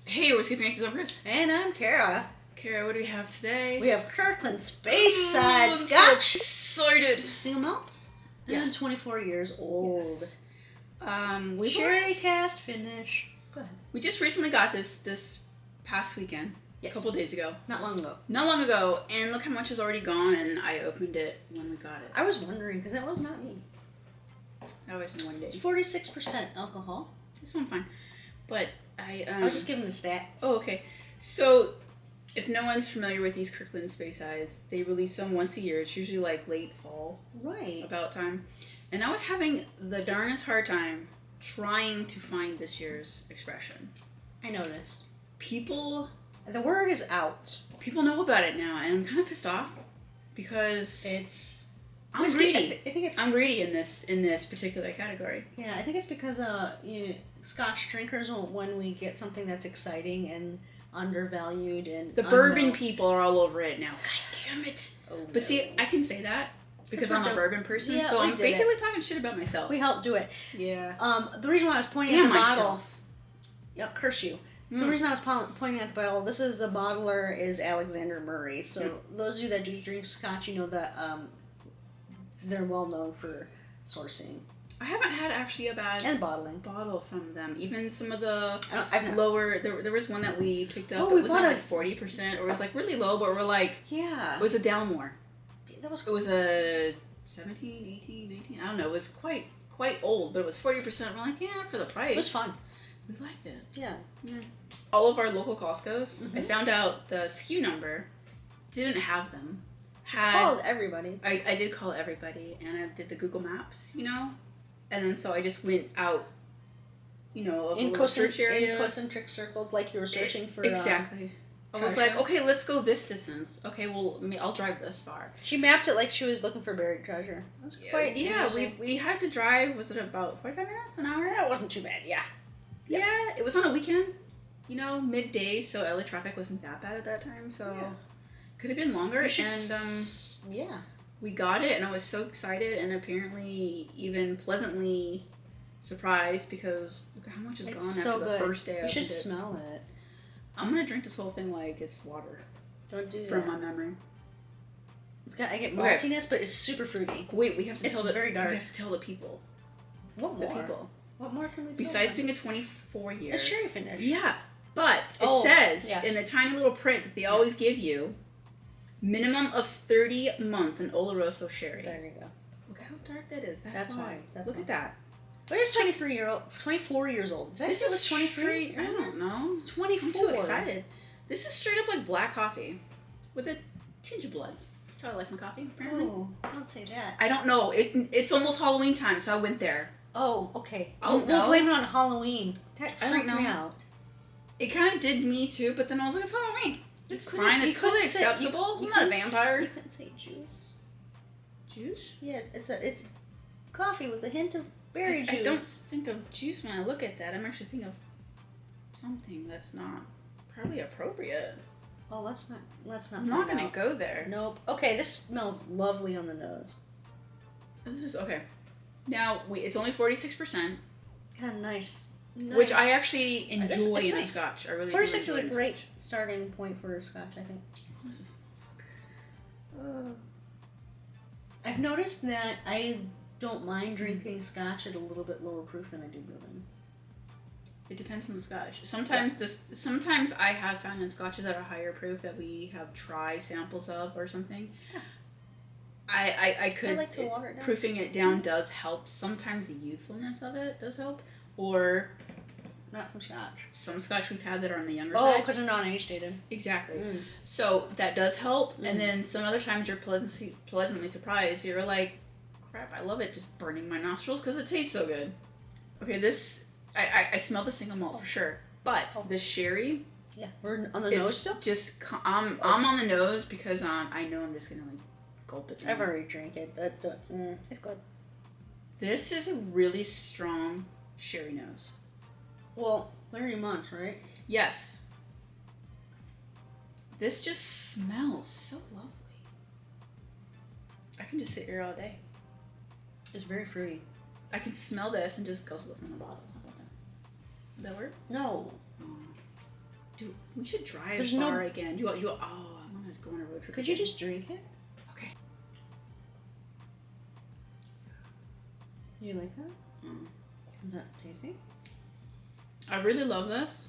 Hey, we're skipping X's. I'm Chris. And I'm Kara. Kara, what do we have today? We have Kirkland Speyside Scotch. So excited. Single malt. Yeah. And 24 years old. Yes. Sherry cast finish. Go ahead. We just recently got this past weekend. Yes. A couple days ago. Not long ago. Not long ago, and look how much is already gone, and I opened it when we got it. I was wondering, because it was not me. That was in one day. It's 46% alcohol. This one fine. But I was just giving the stats. Oh, okay. So, if no one's familiar with these Kirkland Speysides, they release them once a year. It's usually like late fall. Right. About time. And I was having the darnest hard time trying to find this year's expression. I noticed. The word is out. People know about it now, and I'm kind of pissed off because I'm greedy. I think it's. I'm greedy in this particular category. Yeah, I think it's because Scotch drinkers, when we get something that's exciting and undervalued and the bourbon people are all over it now. God damn it! Oh, but see, I can say that because I'm a bourbon person, yeah, so I'm basically talking shit about myself. We helped do it. Yeah. The reason why I was pointing at the bottle. Yep, curse you. The reason I was pointing at the bottle, the bottler is Alexander Murray. So those of you that do drink Scotch, you know that they're well known for sourcing. I haven't had actually a bad and bottling bottle from them. Even some of the I've lower. There was one that we picked up. Oh, it was like 40%, or it was like really low, but we're like, yeah. It was a Dalmore. That was. It was a 17, 18, 19. I don't know. It was quite old, but it was 40%. We're like, yeah, for the price. It was fun. We liked it. Yeah. All of our local Costco's, I found out the SKU number didn't have them. Called everybody. I did call everybody, and I did the Google Maps, and then so I just went out, in concentric circles, like you were searching for. Exactly. I was like, okay, let's go this distance. Okay, well, I'll drive this far. She mapped it like she was looking for buried treasure. That was quite we had to drive. Was it about 45 minutes, an hour? Yeah, it wasn't too bad. Yeah. Yeah, it was on a weekend. Midday, so LA traffic wasn't that bad at that time. So could have been longer. And we got it, and I was so excited, and apparently even pleasantly surprised because look at how much is gone after the first day. You should smell it. I'm gonna drink this whole thing like it's water. Don't do that. From my memory. I get maltiness, but it's super fruity. Wait, we have to tell very dark. We have to tell the people. What more? What more can we do? Besides being a 24 year. A sherry finish. Yeah. But it says in the tiny little print that they always give you, minimum of 30 months in Oloroso sherry. There you go. Look how dark that is. That's why. Look at that. But it's 24 years old. Did I say it was 23? I don't know. It's 24. I'm too excited. This is straight up like black coffee with a tinge of blood. That's how I like my coffee, apparently. Oh, don't say that. I don't know. It's almost Halloween time, so I went there. Oh, okay. We'll blame it on Halloween. That freaked me out. It kind of did me too, but then I was like, it's Halloween. It's fine. It's totally acceptable. I'm not a vampire. You couldn't say juice. Juice? Yeah, it's coffee with a hint of berry juice. I don't think of juice when I look at that. I'm actually thinking of something that's not probably appropriate. Oh, let's not. I'm not gonna go there. Nope. Okay, this smells lovely on the nose. This is okay. Now it's only 46%. Yeah, nice. Which I actually enjoy in a Scotch. I really 46 is a great starting point for a Scotch, I think. Oh, this smells so good. I've noticed that I don't mind drinking Scotch at a little bit lower proof than I do bourbon. It depends on the Scotch. Sometimes I have found in Scotches that are higher proof that we have try samples of or something. Yeah. I like to water it down. Proofing it down does help. Sometimes the youthfulness of it does help. Or not from Scotch. Some Scotch we've had that are on the younger side. side. Because they're non-age dated. Exactly. So that does help. And then some other times you're pleasantly surprised. You're like, crap, I love it just burning my nostrils because it tastes so good. Okay, this, I smell the single malt for sure. But the sherry. Yeah, we're on the nose still? I'm on the nose because I know I'm just going to gulp it down. I've already drank it. It's good. This is a really strong sherry nose. Well, 30 months, right? Yes. This just smells so lovely. I can just sit here all day. It's very fruity. I can smell this and just guzzle it from the bottle. How about that? Would that work? No. Dude, we should drive There's far again. I want to go on a road trip. Could you just drink it? Okay. You like that? Is that tasty? I really love this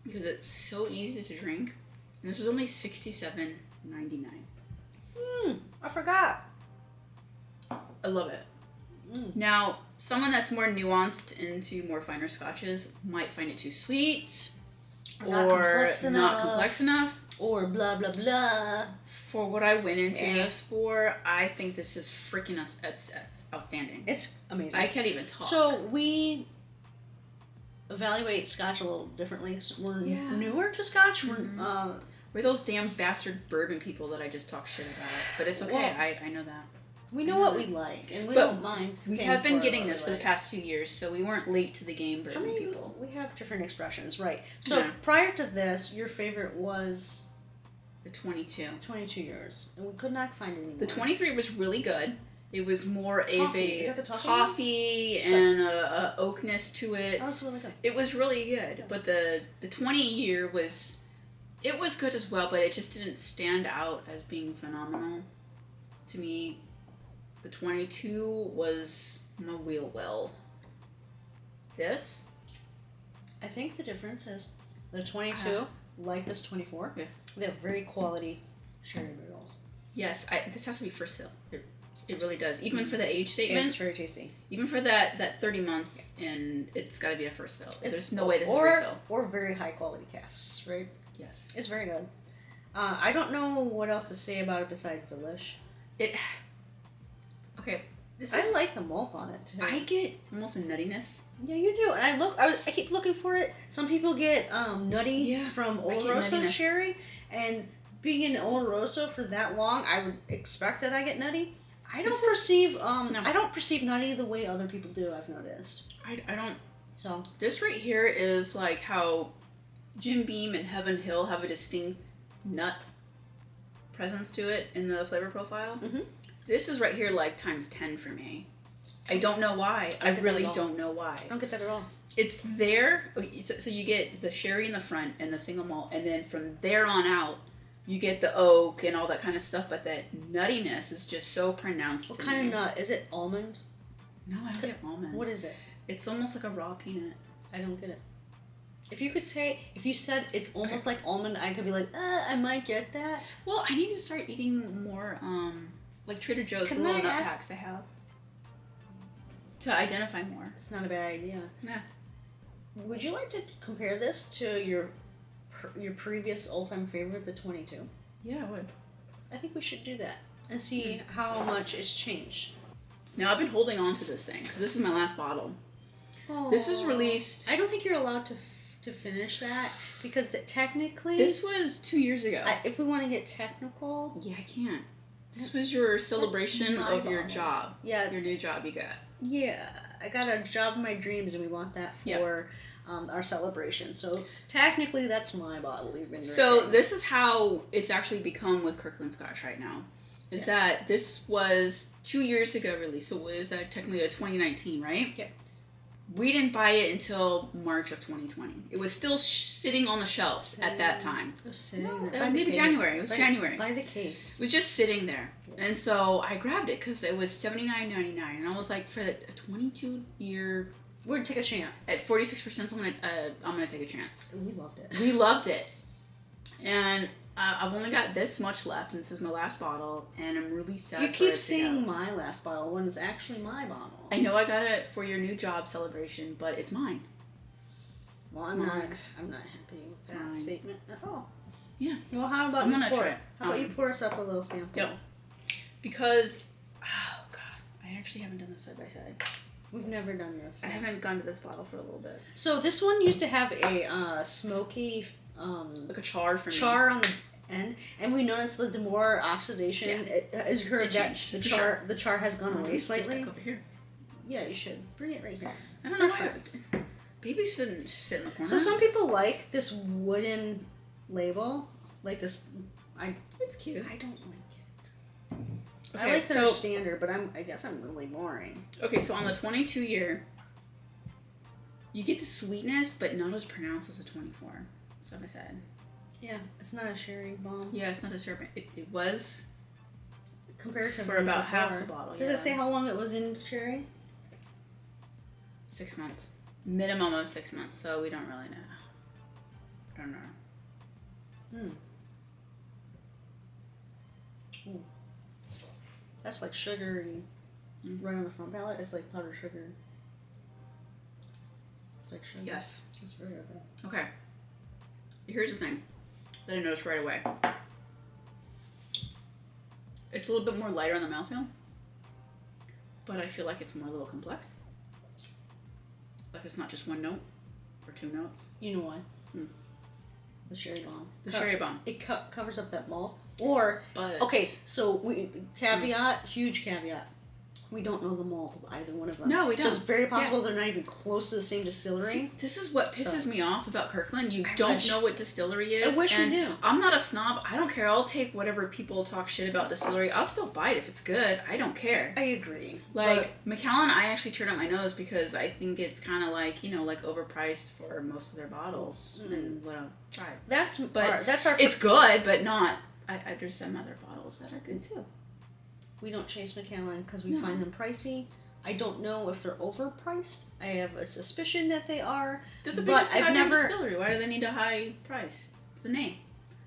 because it's so easy to drink, and this was only $67.99. I forgot. I love it. Now, someone that's more nuanced into more finer scotches might find it too sweet, or not complex enough, or blah blah blah. For what I went into this for, I think this is freaking outstanding. It's amazing. I can't even talk. So we evaluate Scotch a little differently. We're newer to Scotch. We're those damn bastard bourbon people that I just talk shit about. But it's okay. Well, I know that. We know what we like, and we don't mind. We have been getting this for the past few years, so we weren't late to the game, bourbon people. We have different expressions, right? So prior to this, your favorite was the 22. 22 years, and we could not find any more. The 23 was really good. It was more of a toffee? Toffee and a oakness to it. Oh, that's really good. It was really good, yeah. But the 20 year was good as well, but it just didn't stand out as being phenomenal to me. The 22 was my wheel well. This? I think the difference is the 22, like this 24, they have very quality sherry barrels. Yes, this has to be first fill. It really does. Even for the age statement. It's very tasty. Even for that 30 months, and it's got to be a first fill. There's no way this is refill. Or very high quality casks, right? Yes. It's very good. I don't know what else to say about it besides delish. Okay. I like the malt on it too. I get almost a nuttiness. Yeah, you do. And I keep looking for it. Some people get nutty from Oloroso sherry, and being in Oloroso for that long, I would expect that I get nutty. I don't perceive nutty the way other people do. I've noticed. I don't. So this right here is like how Jim Beam and Heaven Hill have a distinct nut presence to it in the flavor profile. Mm-hmm. This is right here like times 10 for me. I don't know why. I really don't know why. I don't get that at all. It's there. So you get the sherry in the front and the single malt, and then from there on out, you get the oak and all that kind of stuff, but that nuttiness is just so pronounced. What kind of nut? Is it almond? No, I don't get almonds. What is it? It's almost like a raw peanut. I don't get it. If you said it's almost like almond, I could be like, I might get that. Well, I need to start eating more, like Trader Joe's, the little nut packs they have. To identify more. It's not a bad idea. Yeah. Would you like to compare this to your previous all-time favorite, the 22? Yeah, I would. I think we should do that and see how much it's changed. Now, I've been holding on to this thing because this is my last bottle. Aww. This is released... I don't think you're allowed to finish that because technically... This was 2 years ago. If we want to get technical... Yeah, I can't. This was your celebration of your job. Yeah. Your new job you got. Yeah. I got a job of my dreams and we want that for our celebration. So technically that's my bottle we've been drinking. So this is how it's actually become with Kirkland Scotch right now. Is that this was 2 years ago released. So it was technically a 2019, right? Yeah. We didn't buy it until March of 2020. It was still sitting on the shelves at that time. It was sitting there. Maybe January. It was January. By the case. It was just sitting there. Yeah. And so I grabbed it because it was $79.99. And I was like, for a 22-year... We're going to take a chance. At 46%, I'm gonna take a chance. We loved it. We loved it. And I've only got this much left, and this is my last bottle, and I'm really sad You keep saying my last bottle when it's actually my bottle. I know I got it for your new job celebration, but it's mine. Well, I'm not happy with that statement at all. Yeah. Well, how about you pour it? How about you pour us up a little sample? Yep. Because, oh God, I actually haven't done this side by side. We've never done this. I haven't gone to this bottle for a little bit. So this one used to have a smoky... like a char for me. Char on the end, and we noticed that the more oxidation, the char has gone away slightly. Back over here. Yeah, you should bring it right here. I don't know why. Baby shouldn't sit in the corner. So some people like this wooden label, like this. It's cute. I don't like it. Okay, I like their standard, but I guess I'm really boring. Okay, so on the 22 year, you get the sweetness, but not as pronounced as the 24. side by side. Yeah, it's not a sherry bomb. Yeah, it's not a sherry. It was comparatively for about half the bottle. Does it say how long it was in sherry? 6 months. Minimum of 6 months, so we don't really know. I don't know. Ooh. That's like sugary. Right on the front palate, it's like powdered sugar. It's like sugar. Yes. It's very good. Okay. Here's the thing that I noticed right away. It's a little bit more lighter on the mouthfeel, but I feel like it's more a little complex. Like it's not just one note or two notes. You know why? The sherry bomb. The sherry bomb. It covers up that malt. Or, okay, so huge caveat. We don't know the malt of either one of them. No, we don't. So it's very possible they're not even close to the same distillery. See, this is what pisses me off about Kirkland. You don't know what distillery is. I wish we knew. I'm not a snob. I don't care. I'll take whatever people talk shit about distillery. I'll still buy it if it's good. I don't care. I agree. Like, Macallan, I actually turned up my nose because I think it's kind of like, like overpriced for most of their bottles. And what I'll try. That's our... It's good, but not... there's some other bottles that are good too. We don't chase Macallan because we find them pricey. I don't know if they're overpriced. I have a suspicion that they are. They're the biggest distillery. Why do they need a high price? It's the name.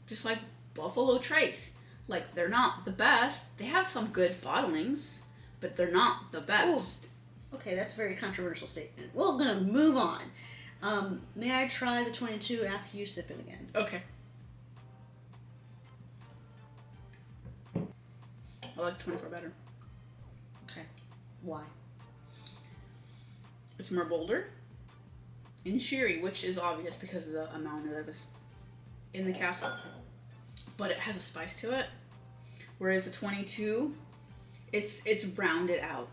Just like Buffalo Trace. Like, they're not the best. They have some good bottlings, but they're not the best. Ooh. Okay, that's a very controversial statement. We're going to move on. May I try the 22 after you sip it again? Okay. I like 24 better. Okay. Why? It's more bolder and sherry, which is obvious because of the amount that was in the cask. But it has a spice to it. Whereas the 22, it's rounded out.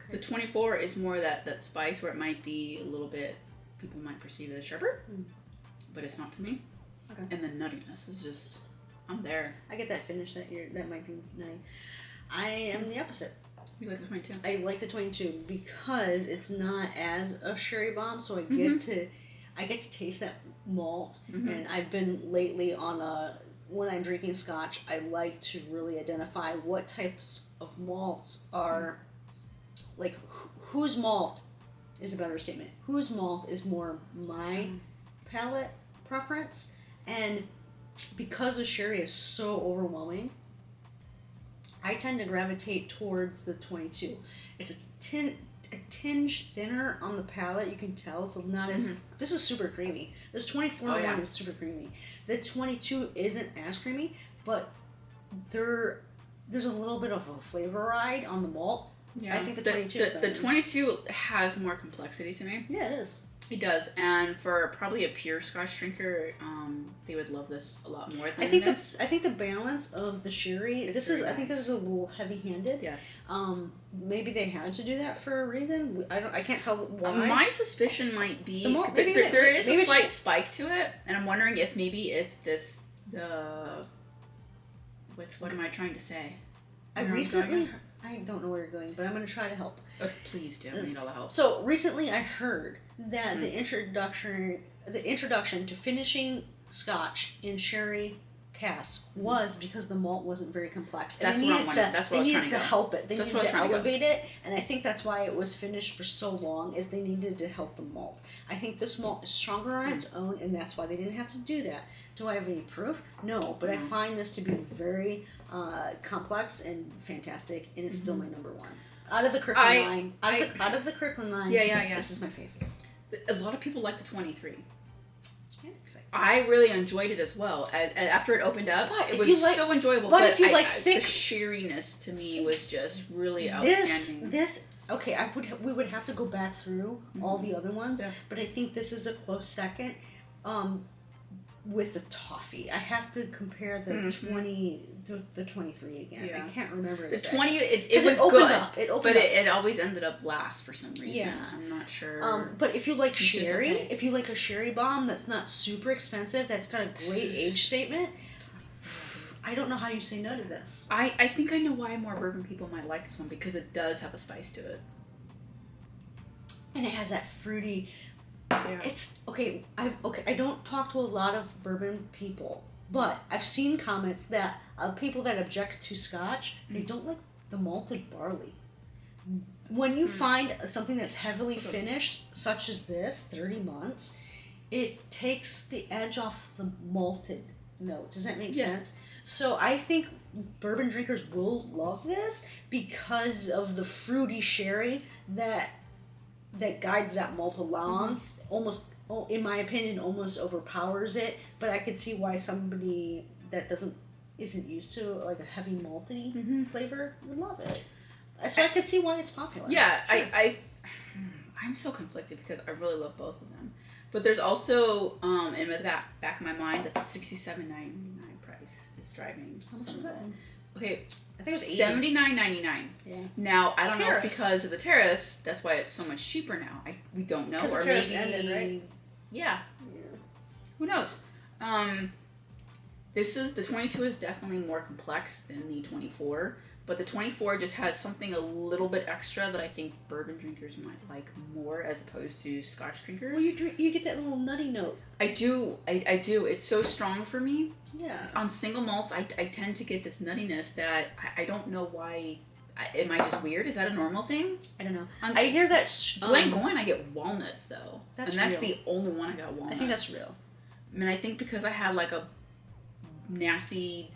Okay. The 24 is more that spice where it might be a little bit, people might perceive it as sharper, but it's not to me. Okay. And the nuttiness is just, I'm there. I get that finish that might be nutty. I am the opposite. You like the 22? I like the 22 because it's not as a sherry bomb, so I get to taste that malt. And I've been lately on when I'm drinking Scotch, I like to really identify what types of malts are, like whose malt is a better statement. Whose malt is more my palate preference, and because the sherry is so overwhelming, I tend to gravitate towards the 22. It's a tinge thinner on the palate. You can tell it's not as... This is super creamy. This 24 one is super creamy. The 22 isn't as creamy, but there's a little bit of a flavor ride on the malt. Yeah. I think the 22 is better. The 22 has more complexity to me. Yeah, it is. It does, and for probably a pure Scotch drinker, they would love this a lot more than I think the balance of the sherry. I think this is a little heavy-handed. Yes. Maybe they had to do that for a reason. I can't tell why. My suspicion might be there is a slight spike to it, and I'm wondering if maybe it's what am I trying to say? I don't know where you're going, but I'm going to try to help. Oh, please do. I need all the help. So recently, I heard that the introduction to finishing Scotch in sherry cask was because the malt wasn't very complex. And That's what I'm wondering. That's what I was trying to go. They needed to help it. They needed to elevate it, and I think that's why it was finished for so long. Is they needed to help the malt. I think this malt is stronger on its own, and that's why they didn't have to do that. Do I have any proof? No, but I find this to be very complex and fantastic, and it's still my number one. Out of the Kirkland line. Out of the Kirkland line. Yeah. This is my favorite. A lot of people like the 23. It's fantastic. I really enjoyed it as well. After it opened up, it was so enjoyable. But if you like thick... The sheeriness to me was just really outstanding. Okay, we would have to go back through all the other ones, but I think this is a close second. With the toffee, I have to compare the 20 to the 23 again. Yeah. I can't remember the 20. It was good, but it always ended up last for some reason. Yeah. I'm not sure. But if you like sherry, if you like a sherry bomb that's not super expensive, that's got a great age statement. I don't know how you say no to this. I think I know why more bourbon people might like this one, because it does have a spice to it, and it has that fruity. it's okay. I don't talk to a lot of bourbon people, but I've seen comments that people that object to Scotch, they don't like the malted barley. When you find something that's heavily finished, such as this, 30 months, it takes the edge off the malted note. Does that make sense? So I think bourbon drinkers will love this because of the fruity sherry that guides that malt along. Almost, in my opinion, almost overpowers it. But I could see why somebody that isn't used to like a heavy malty flavor would love it. So I could see why it's popular. Yeah, sure. I'm so conflicted because I really love both of them. But there's also in the back of my mind that the $67.99 price is driving. How much is that? Okay, I think it was $79.99. Yeah. Now I don't know if because of the tariffs, that's why it's so much cheaper now. We don't know, or the tariffs maybe ended, right? Yeah. Who knows? The 22 is definitely more complex than the 24. But the 24 just has something a little bit extra that I think bourbon drinkers might like more as opposed to Scotch drinkers. Well, you get that little nutty note. I do. I do. It's so strong for me. Yeah. On single malts, I tend to get this nuttiness that I don't know why. Am I just weird? Is that a normal thing? I don't know. I hear that. Glengoyne, I get walnuts though. That's real. The only one I got walnuts. I think that's real. I mean, I think because I had like a nasty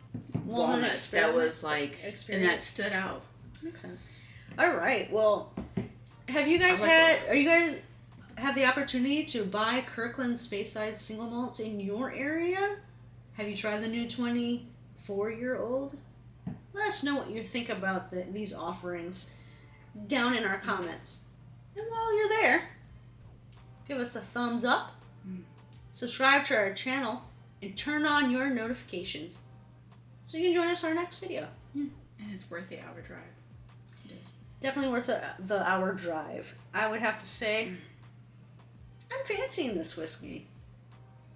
walnut that was like and that stood out. Makes sense. All right. Well, have you guys are you guys have the opportunity to buy Kirkland Speyside single malts in your area? Have you tried the new 24-year-old? Let us know what you think about these offerings down in our comments. And while you're there, give us a thumbs up, subscribe to our channel, and turn on your notifications so you can join us on our next video. Yeah. And it's worth the hour drive. It is. Definitely worth the hour drive. I would have to say, I'm fancying this whiskey.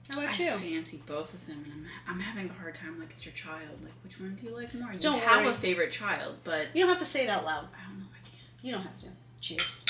How about you? I fancy both of them, and I'm having a hard time. Like, it's your child. Like, which one do you like more? Don't have worry. a favorite child, but you don't have to say it out loud. I don't know if I can. You don't have to. Cheers.